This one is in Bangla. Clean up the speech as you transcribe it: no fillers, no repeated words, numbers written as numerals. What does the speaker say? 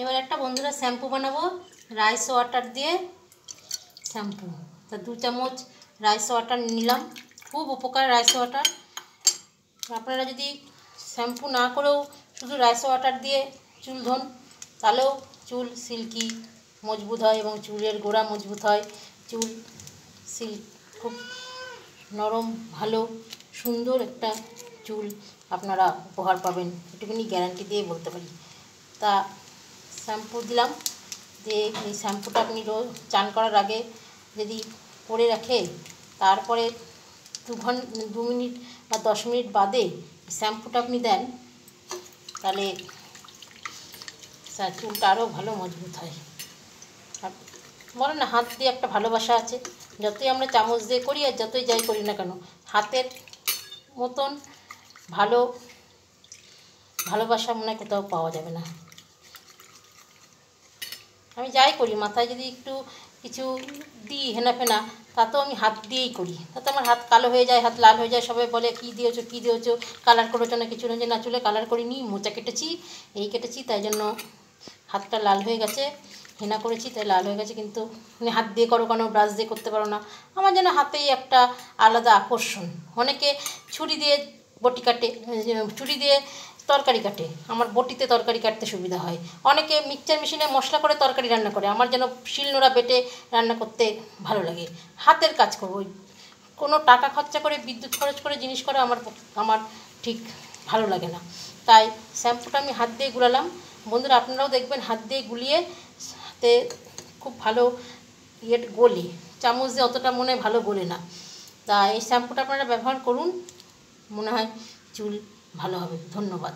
এবার একটা বন্ধুরা শ্যাম্পু বানাবো রাইস ওয়াটার দিয়ে শ্যাম্পু। তা 2 চামচ রাইস ওয়াটার নিলাম। খুব উপকার রাইস ওয়াটার। আপনারা যদি শ্যাম্পু না করেও শুধু রাইস ওয়াটার দিয়ে চুল ধোন তাহলেও চুল সিল্কি মজবুত হয় এবং চুলের গোড়া মজবুত হয়। চুল খুব নরম ভালো সুন্দর একটা চুল আপনারা উপহার পাবেন, এটুকুনি গ্যারান্টি দিয়ে বলতে পারি। তা শ্যাম্পু দিলাম, যে এই শ্যাম্পুটা আপনি রোজ চান করার আগে যদি করে রাখে তারপরে 2 মিনিট বা 10 মিনিট বাদে শ্যাম্পুটা আপনি দেন তাহলে চুলটা আরও ভালো মজবুত হয়। আর বলে না হাত দিয়ে একটা ভালোবাসা আছে, যতই আমরা চামচ দিয়ে করি আর যতই যাই করি না কেন হাতের মতন ভালোবাসা মনে হয় কোথাও পাওয়া যাবে না। আমি যাই করি মাথায় যদি একটু কিছু দিই হেনাফেনা তাতেও আমি হাত দিয়েই করি, তাতে আমার হাত কালো হয়ে যায়, হাত লাল হয়ে যায়। সবাই বলে কী দিয়েছো কালার করেছো না কিছু না, যে না চুলে কালার করিনি, মোচা কেটেছি কেটেছি তাই জন্য হাতটা লাল হয়ে গেছে, হেনা করেছি তাই লাল হয়ে গেছে। কিন্তু হাত দিয়ে করো কেন, ব্রাশ দিয়ে করতে পারো না? আমার যেন হাতেই একটা আলাদা আকর্ষণ। অনেকে ছুরি দিয়ে বটি কাটে, ছুরি দিয়ে তরকারি কাটে, আমার বটিতে তরকারি কাটতে সুবিধা হয়। অনেকে মিক্সচার মেশিনে মশলা করে তরকারি রান্না করে, আমার যেন শিলনোড়া বেটে রান্না করতে ভালো লাগে। হাতের কাজ করবো, কোনো টাকা খরচা করে বিদ্যুৎ খরচ করে জিনিস করা আমার ঠিক ভালো লাগে না। তাই শ্যাম্পুটা আমি হাত দিয়ে গুলালাম। বন্ধুরা আপনারাও দেখবেন হাত দিয়ে গুলিয়ে হাতে খুব ভালো গোলে, চামচ দিয়ে অতটা মনে হয় ভালো গোলে না। তা এই শ্যাম্পুটা আপনারা ব্যবহার করুন, মনে হয় চুল ভালো হবে। ধন্যবাদ।